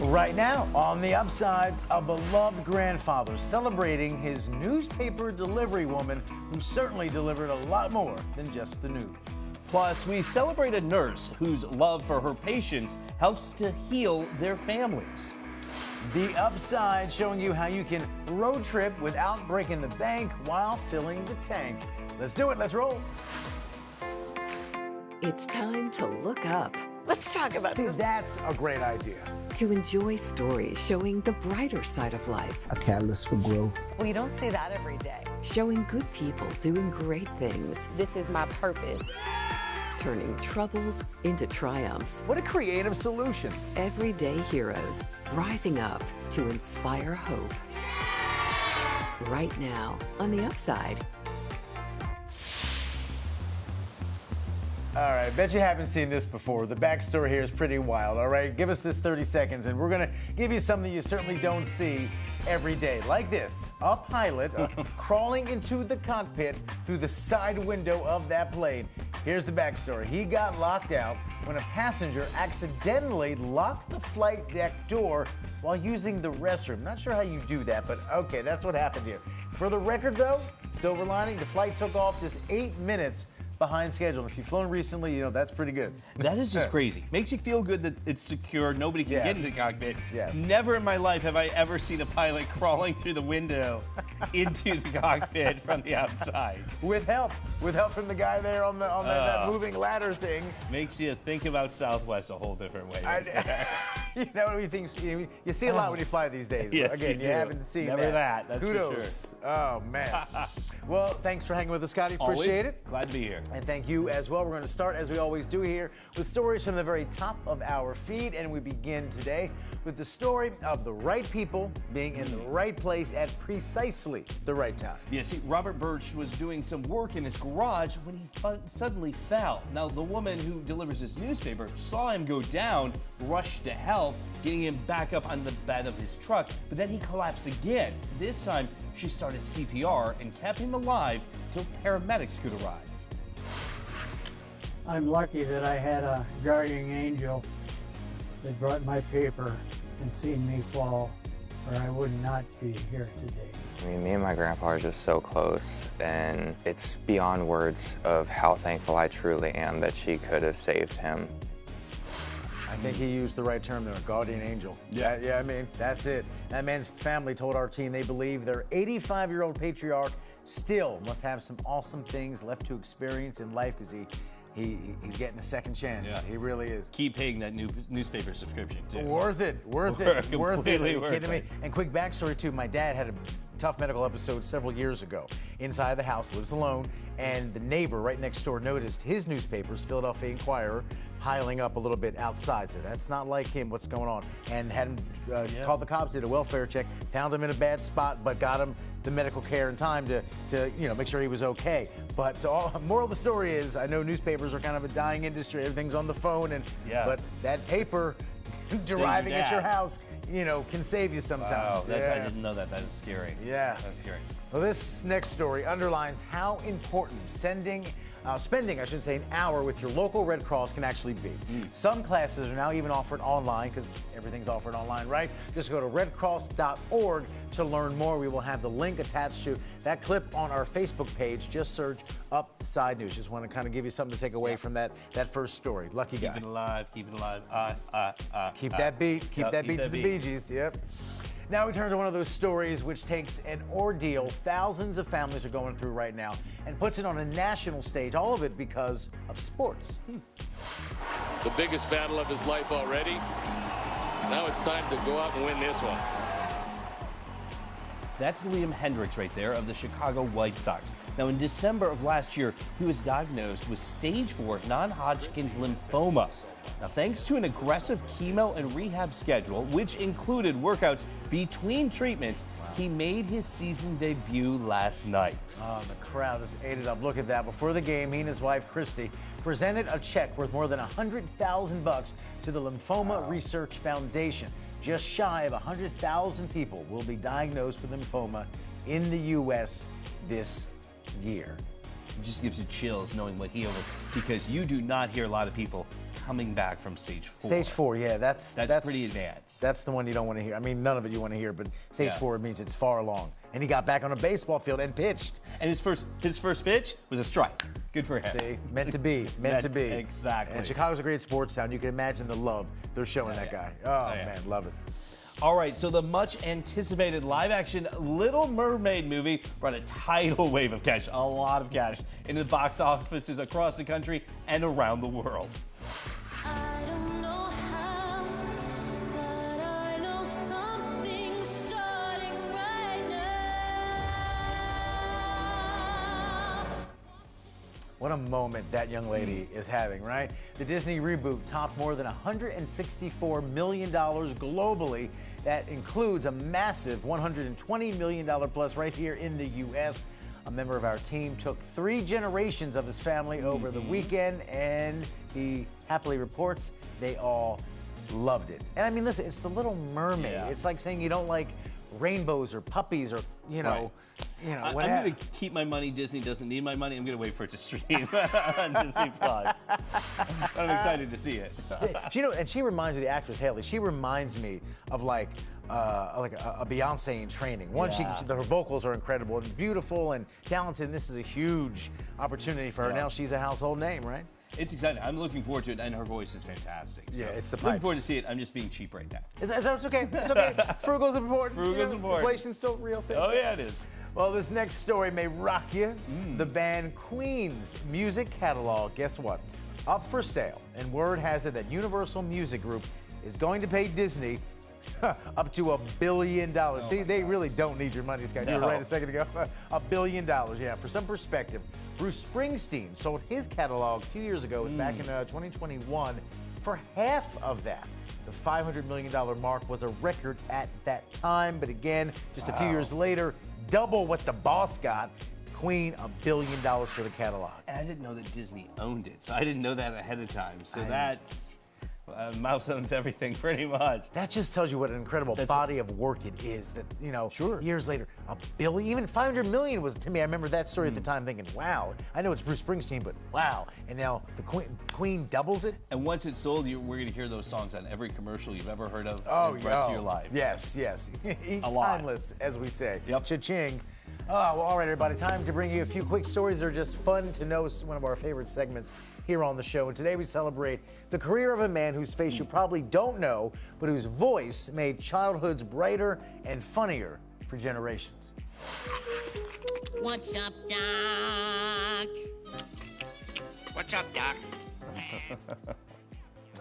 Right now, on the upside, a beloved grandfather celebrating his newspaper delivery woman who certainly delivered a lot more than just the news. Plus, we celebrate a nurse whose love for her patients helps to heal their families. The upside, showing you how you can road trip without breaking the bank while filling the tank. Let's do it. Let's roll. It's time to look up. Let's talk about this. That's a great idea. To enjoy stories showing the brighter side of life. A catalyst for growth. Well, you don't see that every day. Showing good people doing great things. This is my purpose. Turning troubles into triumphs. What a creative solution. Everyday heroes rising up to inspire hope. Right now, on the upside. All right, bet you haven't seen this before. The backstory here is pretty wild, all right? Give us this 30 seconds, and we're going to give you something you certainly don't see every day. Like this, a pilot crawling into the cockpit through the side window of that plane. Here's the backstory. He got locked out when a passenger accidentally locked the flight deck door while using the restroom. Not sure how you do that, but okay, that's what happened here. For the record, though, silver lining, the flight took off just 8 minutes behind schedule. If you've flown recently, you know that's pretty good. That is just crazy. Makes you feel good that it's secure. Nobody can get in the cockpit. Yes. Never in my life have I ever seen a pilot crawling through the into the cockpit from the outside. With help from the guy there on that moving ladder thing. Makes you think about Southwest a whole different way. Right there. You know what we think? You see a lot when you fly these days. Yes, Again, you haven't seen Never that. That's Kudos. for sure. Oh man. Well, thanks for hanging with us, Scotty. Appreciate it. Glad to be here. And thank you as well. We're going to start, as we always do here, with stories from the very top of our feed. And we begin today with the story of the right people being in the right place at precisely the right time. Yeah, see, Robert Birch was doing some work in his garage when he suddenly fell. Now, the woman who delivers his newspaper saw him go down, rushed to help, getting him back up on the bed of his truck, but then he collapsed again. This time, she started CPR and kept him alive till paramedics could arrive. I'm lucky that I had a guardian angel that brought my paper and seen me fall, or I would not be here today. I mean, me and my grandpa are just so close, and it's beyond words of how thankful I truly am that she could have saved him. I think he used the right term there, guardian angel. Yeah. I mean, that's it. That man's family told our team they believe their 85-year-old patriarch still must have some awesome things left to experience in life because he's getting a second chance. Yeah. He really is. Keep paying that newspaper subscription, too. Worth it. Worth it. Are you kidding me? And quick backstory, too. My dad had a tough medical episode several years ago. Inside the house, lives alone, and the neighbor right next door noticed his newspapers, Philadelphia Inquirer, piling up a little bit outside. So that's not like him. What's going on? And had him called the cops, did a welfare check, found him in a bad spot, but got him the medical care in time to make sure he was okay. But so moral of the story is, I know newspapers are kind of a dying industry. Everything's on the phone, but that paper arriving at your house, can save you sometimes. Wow, I didn't know that. That is scary. Yeah. That's scary. Well, this next story underlines how important spending an hour with your local Red Cross can actually be. Some classes are now even offered online because everything's offered online, right? Just go to redcross.org to learn more. We will have the link attached to that clip on our Facebook page. Just search Upside News. Just want to kind of give you something to take away from that first story. Lucky guy. Keep it alive. Keep it alive. Keep that beat. Keep that beat to the Bee Gees. Yep. Now we turn to one of those stories which takes an ordeal thousands of families are going through right now and puts it on a national stage, all of it because of sports. The biggest battle of his life already. Now it's time to go out and win this one. That's Liam Hendriks right there of the Chicago White Sox. Now, in December of last year, he was diagnosed with stage 4 non-Hodgkin's lymphoma. Now, thanks to an aggressive chemo and rehab schedule, which included workouts between treatments, he made his season debut last night. Oh, the crowd just ate it up. Look at that. Before the game, he and his wife, Christy, presented a check worth more than $100,000 to the Lymphoma Research Foundation. Just shy of 100,000 people will be diagnosed with lymphoma in the U.S. this year. It just gives you chills knowing what he overcame, because you do not hear a lot of people coming back from stage 4. Stage 4, yeah, that's pretty advanced. That's the one you don't want to hear. I mean, none of it you want to hear, but stage Yeah. 4 means it's far along. And he got back on a baseball field and pitched. And his first pitch was a strike. Good for him. See, meant to be, meant to be. Exactly. And Chicago's a great sports town. You can imagine the love they're showing that guy. Oh, yeah. man, love it. All right, so the much-anticipated live-action Little Mermaid movie brought a tidal wave of cash, a lot of cash, into the box offices across the country and around the world. I don't know how, but I know something's starting right now. What a moment that young lady is having, right? The Disney reboot topped more than $164 million globally. That includes a massive $120 million plus right here in the U.S. A member of our team took 3 generations of his family over the weekend, and he happily reports they all loved it. And I mean, listen, it's the Little Mermaid. Yeah. It's like saying you don't like rainbows or puppies or, Right. I'm whatever. going to keep my money. Disney doesn't need my money. I'm going to wait for it to stream on Disney Plus. I'm excited to see it. And she reminds me, the actress Haley, she reminds me of like a Beyonce in training. One, Yeah. her vocals are incredible and beautiful and talented, and this is a huge opportunity for her. Yeah. Now she's a household name, right? It's exciting. I'm looking forward to it, and her voice is fantastic. So Yeah, it's the looking pipes. forward to see it. I'm just being cheap right now. It's okay. It's okay. Frugal's important. Frugal's important. Inflation's still a real thing. Oh, yeah, it is. Well, this next story may rock you. The band Queen's music catalog, guess what? Up for sale. And word has it that Universal Music Group is going to pay Disney up to $1 billion. See, they really don't need your money, Scott. You were No. right a second ago. $1 billion, yeah. For some perspective, Bruce Springsteen sold his catalog a few years ago, it was back in 2021, for half of that. The $500 million mark was a record at that time, but again, just a few years later, double what the boss got. Queen, $1 billion for the catalog. And I didn't know that Disney owned it, so I didn't know that ahead of time. So that's Mouse owns everything pretty much. That just tells you what an incredible body of work it is. That, years later, $1 billion, even $500 million was, to me, I remember that story at the time thinking, wow, I know it's Bruce Springsteen, but wow. And now the Queen doubles it. And once it's sold, we're going to hear those songs on every commercial you've ever heard of Oh, the rest of your life. Yes. A lot. Timeless, as we say. Yep. Cha-ching. Oh, well, all right, everybody. Time to bring you a few quick stories that are just fun to know. One of our favorite segments here on the show. And today we celebrate the career of a man whose face you probably don't know, but whose voice made childhoods brighter and funnier for generations. What's up, Doc? What's up, Doc?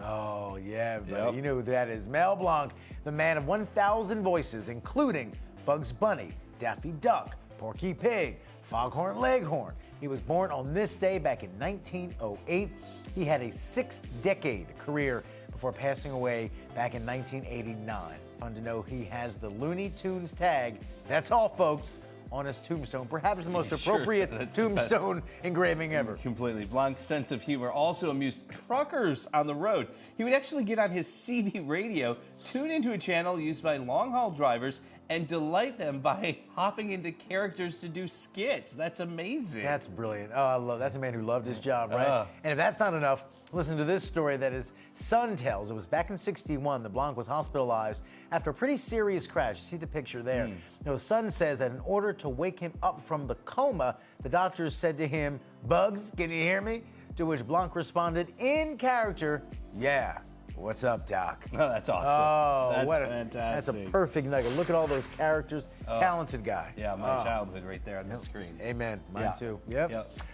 Oh, yeah, buddy. Yep. You know who that is. Mel Blanc, the man of 1,000 voices, including Bugs Bunny, Daffy Duck, Porky Pig, Foghorn Leghorn. He was born on this day back in 1908. He had a 6-decade career before passing away back in 1989. Fun to know he has the Looney Tunes tag. That's all, folks, on his tombstone. Perhaps the most Sure, appropriate that's the best. tombstone engraving ever. Completely. Blanc's sense of humor also amused truckers on the road. He would actually get on his CB radio, tune into a channel used by long-haul drivers, and delight them by hopping into characters to do skits. That's amazing. That's brilliant. Oh, I love that's a man who loved his job, right? And if that's not enough, listen to this story that his son tells. It was back in '61. The Blanc was hospitalized after a pretty serious crash. You see the picture there. His son says that in order to wake him up from the coma, the doctors said to him, "Bugs, can you hear me?" To which Blanc responded in character, "Yeah. What's up, Doc?" Oh, that's awesome. Oh, that's fantastic. That's a perfect nugget. Look at all those characters. Talented guy. Yeah, my childhood right there on the screen. Amen. Mine too. Yep.